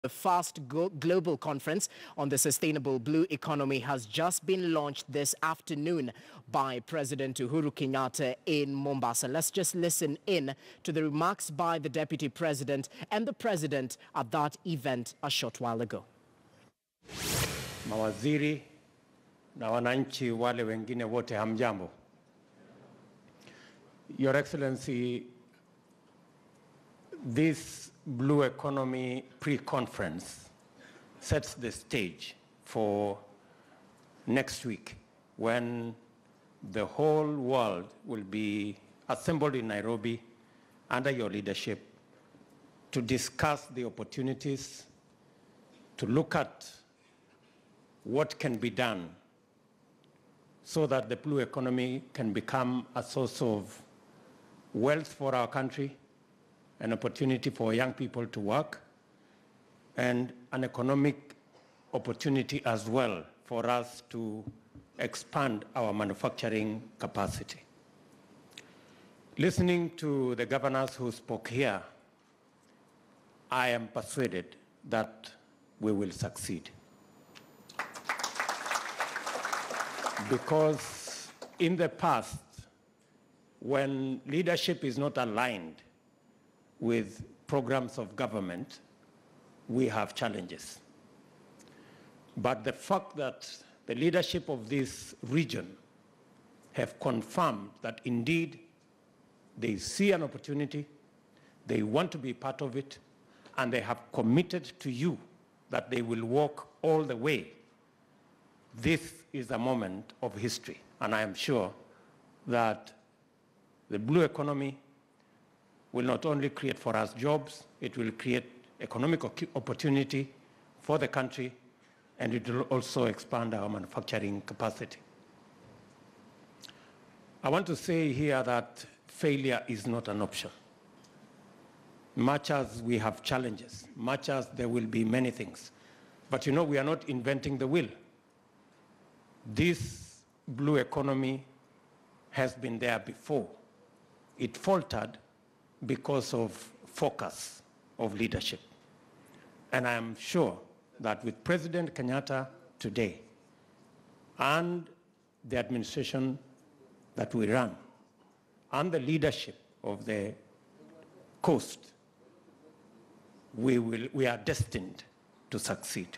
The global conference on the sustainable blue economy has just been launched this afternoon by President Uhuru Kenyatta in Mombasa. Let's just listen in to the remarks by the Deputy President and the President at that event a short while ago. Mawaziri na wananchi wale wengine wote hamjambo. Your Excellency, this Blue Economy pre-conference sets the stage for next week when the whole world will be assembled in Nairobi under your leadership to discuss the opportunities, to look at what can be done so that the blue economy can become a source of wealth for our country, an opportunity for young people to work, and an economic opportunity as well for us to expand our manufacturing capacity. Listening to the governors who spoke here, I am persuaded that we will succeed. Because in the past, when leadership is not aligned with programs of government, we have challenges. But the fact that the leadership of this region have confirmed that indeed they see an opportunity, they want to be part of it, and they have committed to you that they will walk all the way, this is a moment of history. And I am sure that the blue economy will not only create for us jobs, it will create economic opportunity for the country, and it will also expand our manufacturing capacity. I want to say here that failure is not an option. Much as we have challenges, much as there will be many things, but you know, we are not inventing the wheel. This blue economy has been there before. It faltered because of focus of leadership. And I am sure that with President Kenyatta today and the administration that we run and the leadership of the coast, we are destined to succeed.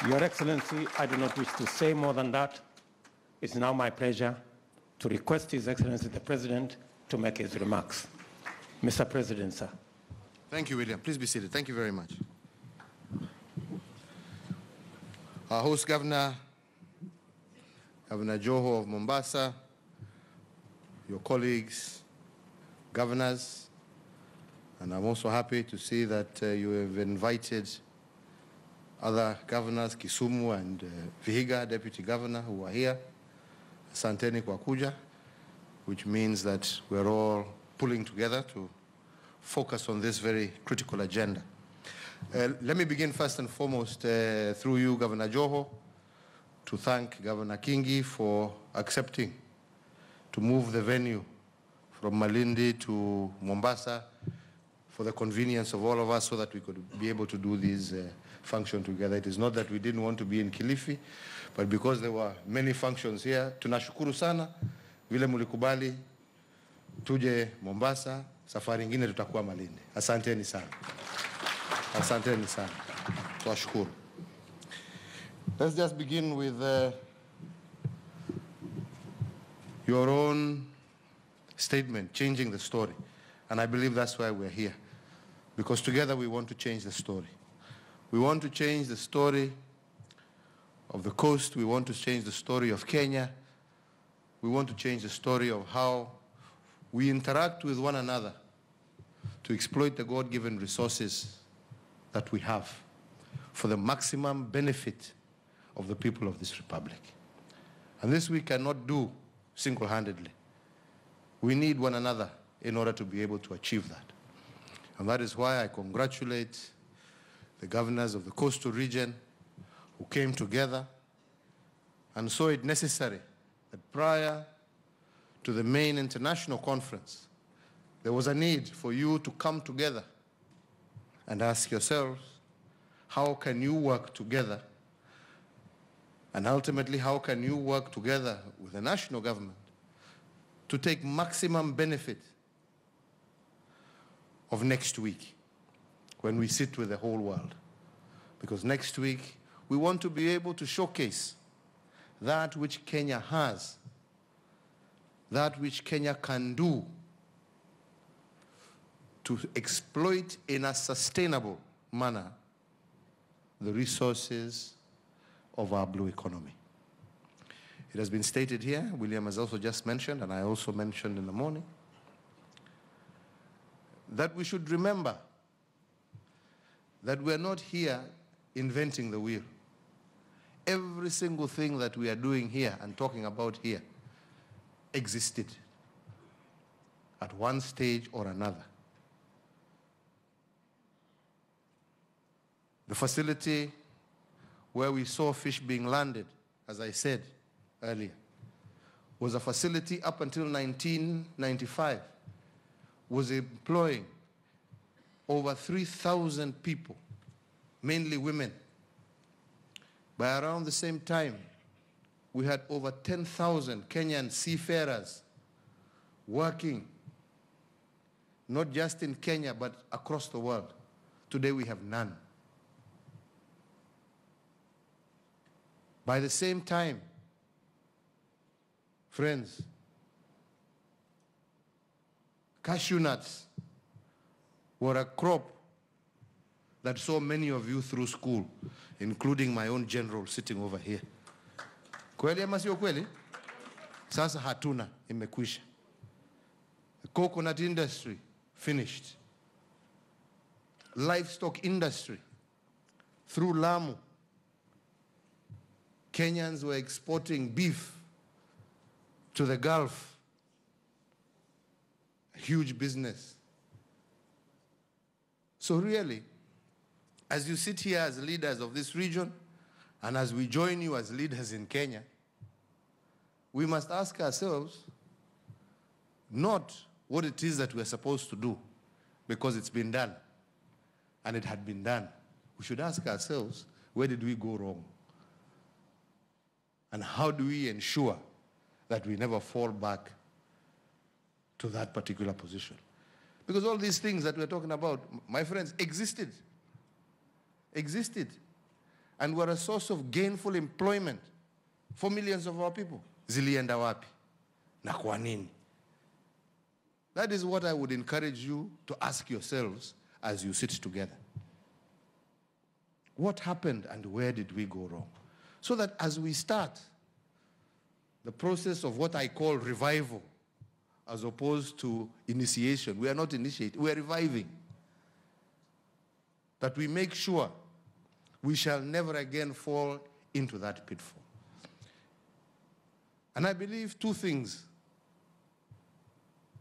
Your Excellency, I do not wish to say more than that. It's now my pleasure to request His Excellency the President to make his remarks. Mr. President, sir. Thank you, William. Please be seated. Thank you very much. Our host governor, Governor Joho of Mombasa, your colleagues, governors, and I'm also happy to see that you have invited other governors, Kisumu and Vihiga, Deputy Governor, who are here. Asanteni kwa kuja, which means that we're all pulling together to focus on this very critical agenda. Let me begin first and foremost through you, Governor Joho, to thank Governor Kingi for accepting to move the venue from Malindi to Mombasa for the convenience of all of us so that we could be able to do this function together. It is not that we didn't want to be in Kilifi, but because there were many functions here, tunashukuru sana vile mulikubali tuje Mombasa, safari ingine tutakuwa Malindi. Asanteni sana. Asanteni sana. Twashukuru. Let's just begin with your own statement, changing the story. And I believe that's why we're here. Because together we want to change the story. We want to change the story of the coast. We want to change the story of Kenya. We want to change the story of how we interact with one another to exploit the God-given resources that we have for the maximum benefit of the people of this republic. And this we cannot do single-handedly. We need one another in order to be able to achieve that. And that is why I congratulate the governors of the coastal region who came together and saw it necessary that prior to the main international conference, there was a need for you to come together and ask yourselves, how can you work together, and ultimately how can you work together with the national government to take maximum benefit of next week when we sit with the whole world. Because next week we want to be able to showcase that which Kenya has, that which Kenya can do to exploit in a sustainable manner the resources of our blue economy. It has been stated here, William has also just mentioned, and I also mentioned in the morning, that we should remember that we're not here inventing the wheel. Every single thing that we are doing here and talking about here existed at one stage or another. The facility where we saw fish being landed, as I said earlier, was a facility up until 1995, was employing over 3,000 people, mainly women. By around the same time, we had over 10,000 Kenyan seafarers working, not just in Kenya, but across the world. Today we have none. By the same time, friends, cashew nuts were a crop that saw many of you through school, including my own general sitting over here. Kweli ama sio kweli? Sasa hatuna, imekwisha. The coconut industry, finished. Livestock industry, through Lamu, Kenyans were exporting beef to the Gulf. A huge business. So really, as you sit here as leaders of this region, and as we join you as leaders in Kenya, we must ask ourselves not what it is that we're supposed to do, because it's been done, and it had been done. We should ask ourselves, where did we go wrong? And how do we ensure that we never fall back to that particular position? Because all these things that we're talking about, my friends, existed, and were a source of gainful employment for millions of our people. Zilienda wapi? Na kwa nini? That is what I would encourage you to ask yourselves as you sit together. What happened and where did we go wrong? So that as we start the process of what I call revival, as opposed to initiation, we are not initiating, we are reviving. That we make sure we shall never again fall into that pitfall. And I believe two things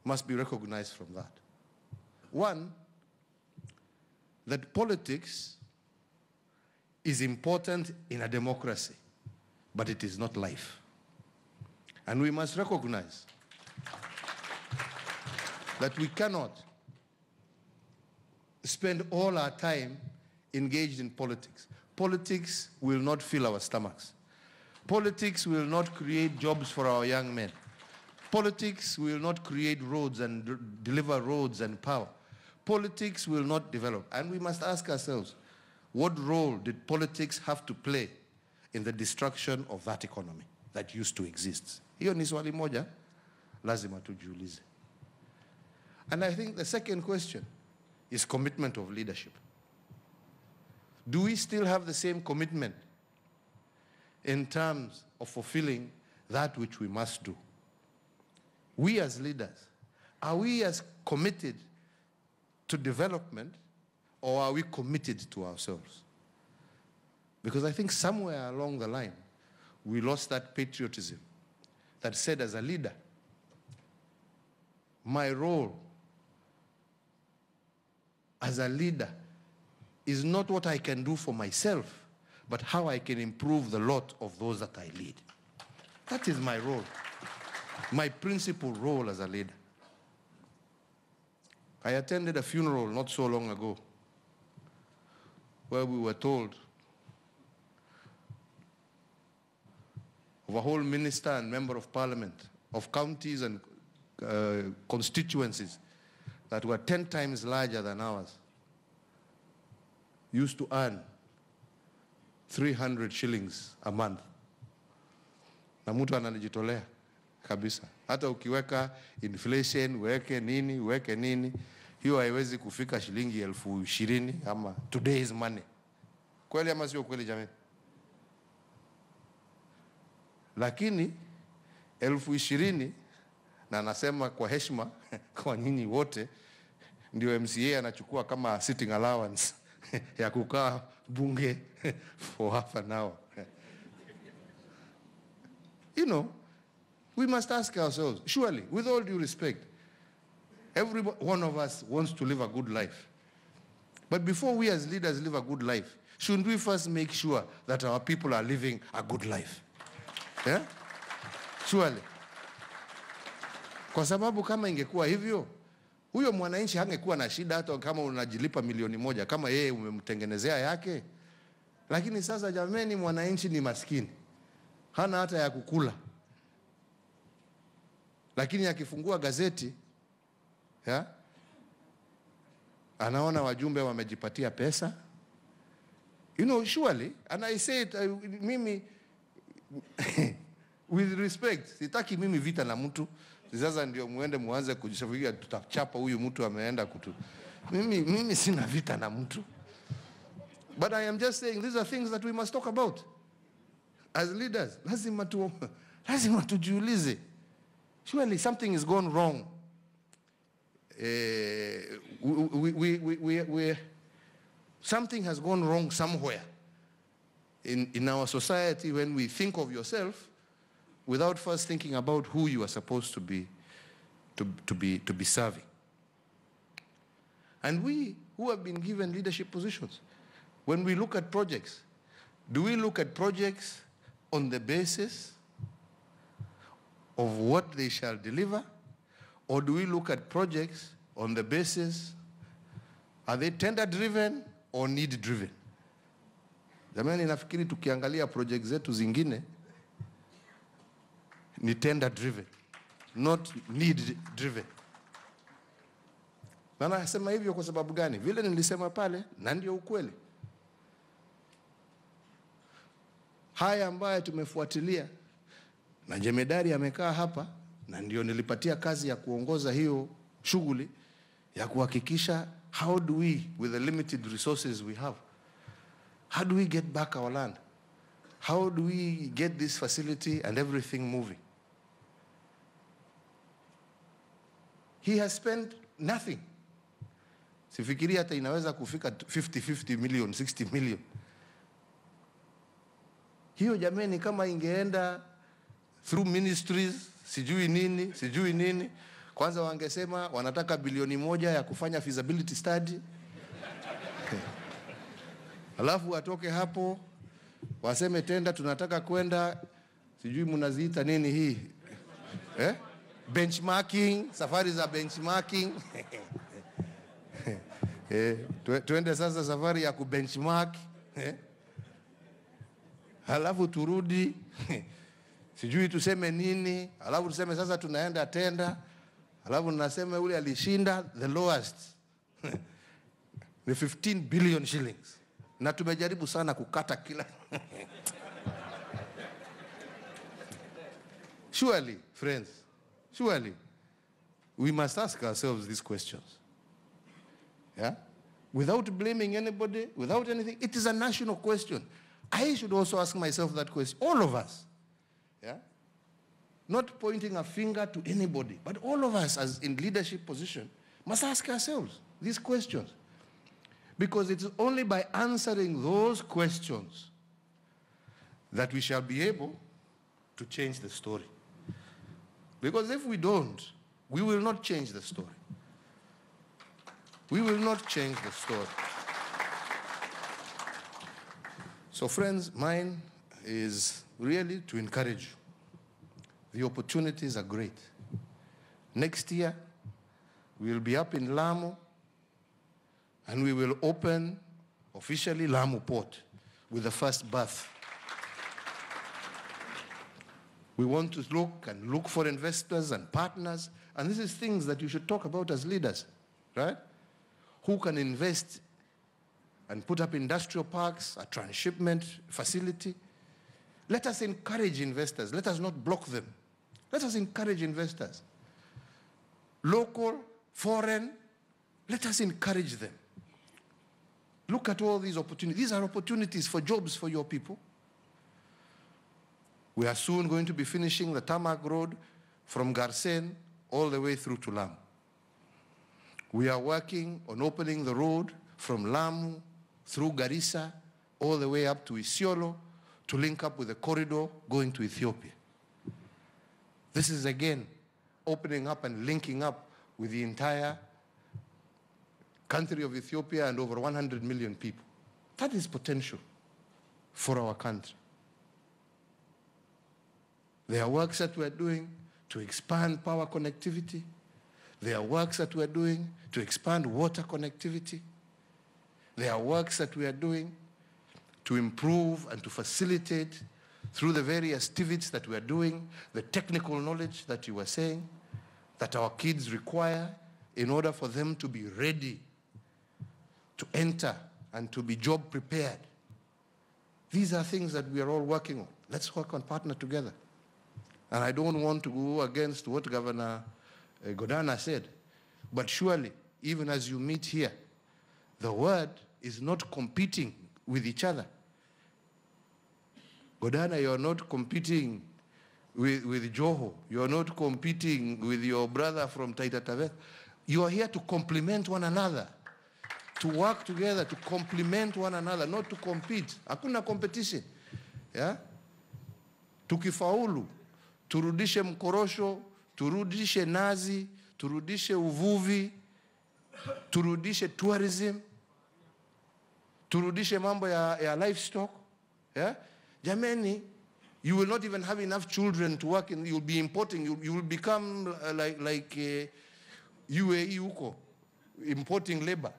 must be recognized from that. One, that politics is important in a democracy, but it is not life. And we must recognize that we cannot spend all our time engaged in politics. Politics will not fill our stomachs. Politics will not create jobs for our young men. Politics will not create roads and deliver roads and power. Politics will not develop. And we must ask ourselves, what role did politics have to play in the destruction of that economy that used to exist? Hiyo ni swali moja, lazima tujiulize. And I think the second question is commitment of leadership. Do we still have the same commitment in terms of fulfilling that which we must do? We as leaders, are we as committed to development, or are we committed to ourselves? Because I think somewhere along the line, we lost that patriotism that said, as a leader, my role as a leader is not what I can do for myself, but how I can improve the lot of those that I lead. That is my role, my principal role as a leader. I attended a funeral not so long ago where we were told of a whole minister and member of parliament of counties and constituencies that were 10 times larger than ours used to earn 300 shillings a month. Na mtu anajitolea kabisa. Hata ukiweka inflation, uweke nini, hiyo haiwezi kufika shilingi 20,000 ama today's money. Kweli ama sio kweli jamani? Lakini 20,000, na nasema kwa heshima kwa nyinyi wote, ndio MCA anachukua kama sitting allowance ya kukaa bunge for half an hour. You know, we must ask ourselves, surely, with all due respect, every one of us wants to live a good life. But before we as leaders live a good life, shouldn't we first make sure that our people are living a good life? Yeah? Surely. Kwa sababu kama ingekuwa hivyo, huyo mwananchi hangekuwa na shida hata kama unajilipa 1,000,000 kama yeye umemtengenezea yake. Lakini sasa jameni, mwananchi ni maskini. Hana hata ya kukula. Lakini akifungua gazeti, ya, anaona wajumbe wamejipatia pesa. You know, surely, and I say it, mimi, with respect, sitaki mimi vita na mtu. Sasa ndio muende muanze kujishafikia tutachapa huyu mtu ameenda kutu. Mimi sina vita na mtu. But I am just saying these are things that we must talk about. As leaders, lazima tujiulize. Surely something has gone wrong. Something has gone wrong somewhere in our society when we think of yourself without first thinking about who you are supposed to be serving. And we who have been given leadership positions, when we look at projects, do we look at projects on the basis of what they shall deliver, or do we look at projects on the basis, are they tender driven or need driven? Jamani, nafikiri tukiangalia projects zetu zingine ni tender driven, not need driven. Na nasema hivyo kwa sababu gani? Vile nilisema pale, na ndio ukweli. Haya ambayo tumefuatilia, na jemedari amekaa hapa, na ndio nilipatia kazi ya kuongoza hiyo shughuli ya kuhakikisha how do we, with the limited resources we have, how do we get back our land? How do we get this facility and everything moving? He has spent nothing. Sifikiri hata inaweza kufika 50 million, 60 million. Hiyo jameni kama ingeenda through ministries, sijui nini, kwanza wangesema wanataka 1,000,000,000 ya kufanya feasibility study. Alafu watoke hapo, waseme tenda tunataka kwenda, sijui mnaziita nini hii? Benchmarking, safari za benchmarking. Tuende sasa safari ya kubenchmark. Halafu turudi, sijui tuseme nini, halafu tuseme sasa tunaenda tenda, halafu nasema ule alishinda the lowest. Ni 15 billion shillings. Na tumejaribu sana kukata kila. Surely, friends, surely, we must ask ourselves these questions. Yeah? Without blaming anybody, without anything. It is a national question. I should also ask myself that question. All of us. Yeah? Not pointing a finger to anybody, but all of us as in leadership position must ask ourselves these questions. Because it is only by answering those questions that we shall be able to change the story. Because if we don't, we will not change the story. We will not change the story. So friends, mine is really to encourage you. The opportunities are great. Next year, we will be up in Lamu, and we will open officially Lamu Port with the first berth. We want to look for investors and partners, and this is things that you should talk about as leaders, right? Who can invest and put up industrial parks, a transshipment facility. Let us encourage investors. Let us not block them. Let us encourage investors. Local, foreign, let us encourage them. Look at all these opportunities. These are opportunities for jobs for your people. We are soon going to be finishing the tarmac road from Garsen all the way through to Lamu. We are working on opening the road from Lamu through Garissa all the way up to Isiolo to link up with the corridor going to Ethiopia. This is again opening up and linking up with the entire country of Ethiopia and over 100 million people. That is potential for our country. There are works that we're doing to expand power connectivity. There are works that we're doing to expand water connectivity. There are works that we are doing to improve and to facilitate through the various TVETs that we are doing, the technical knowledge that you were saying, that our kids require in order for them to be ready to enter and to be job prepared. These are things that we are all working on. Let's work on partner together. And I don't want to go against what Governor Godana said, but surely, even as you meet here, the word is not competing with each other. Godana, you're not competing with Joho. You're not competing with your brother from Taita Taveta. You are here to complement one another, to work together, to complement one another, not to compete. Hakuna competition. Yeah? Tukifaulu, turudishe mkorosho, turudishe nazi, turudishe uvuvi, turudishe tourism, turudishe mambo ya livestock. Yeah? Jameni, you will not even have enough children to work in, you'll be importing, you will become like UAE huko, importing labor.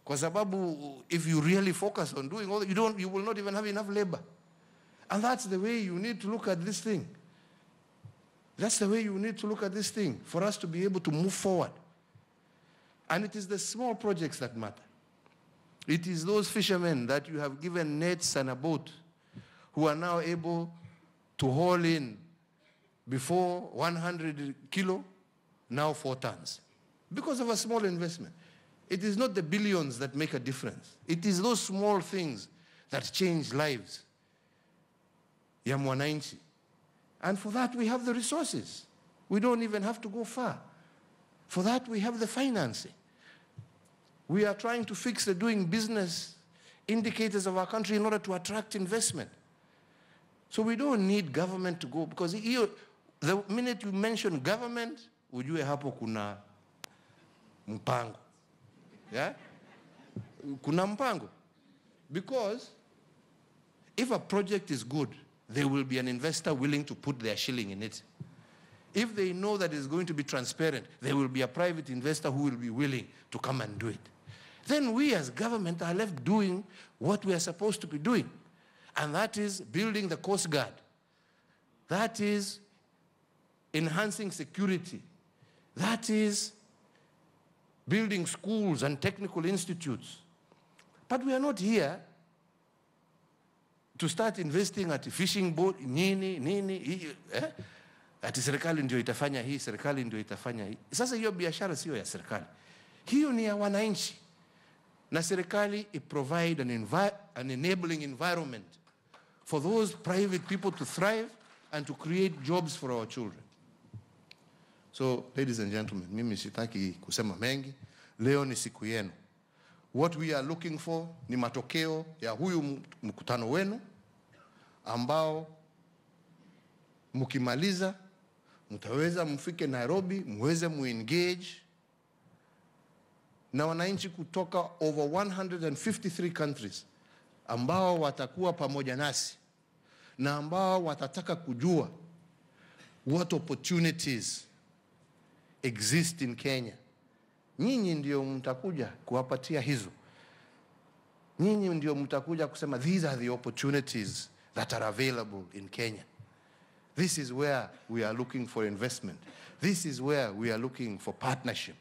Kwa sababu if you really focus on doing all that, you will not even have enough labor. And that's the way you need to look at this thing. That's the way you need to look at this thing for us to be able to move forward. And it is the small projects that matter. It is those fishermen that you have given nets and a boat who are now able to haul in before 100 kilo, now 4 tons. Because of a small investment. It is not the billions that make a difference. It is those small things that change lives. Ya mwananchi. And for that we have the resources. We don't even have to go far. For that we have the financing. We are trying to fix the doing business indicators of our country in order to attract investment. So we don't need government to go, because the minute you mention government, ujue hapo kuna mpango. Yeah? Kuna mpango. Because if a project is good, there will be an investor willing to put their shilling in it. If they know that it's going to be transparent, there will be a private investor who will be willing to come and do it. Then we as government are left doing what we are supposed to be doing. And that is building the Coast Guard. That is enhancing security. That is building schools and technical institutes. But we are not here to start investing at fishing boat, nini, ati serikali ndio itafanya hii, serikali ndio itafanya hii. Sasa hiyo biashara sio ya serikali. Hiyo ni ya wananchi. Na serikali provide an enabling environment for those private people to thrive and to create jobs for our children. So, ladies and gentlemen, mimi sitaki kusema mengi. Leo ni siku yenu. What we are looking for ni matokeo ya huyu mkutano wenu ambao mkimaliza mtaweza mfike Nairobi, muweze muengage na wananchi kutoka over 153 countries ambao watakuwa pamoja nasi na ambao watataka kujua what opportunities exist in Kenya. Nyinyi ndio mtakuja kuwapatia hizo. Nyinyi ndio mtakuja kusema these are the opportunities that are available in Kenya. This is where we are looking for investment. This is where we are looking for partnership.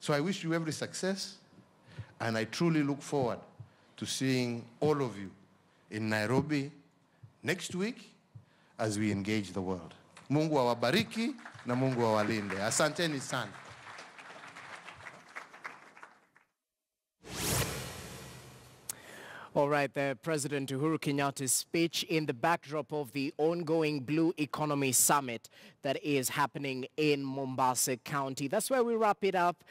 So I wish you every success, and I truly look forward to seeing all of you in Nairobi next week as we engage the world. Mungu awabariki na Mungu awalinde. Asanteni sana. All right, President Uhuru Kenyatta's speech in the backdrop of the ongoing Blue Economy Summit that is happening in Mombasa County. That's where we wrap it up.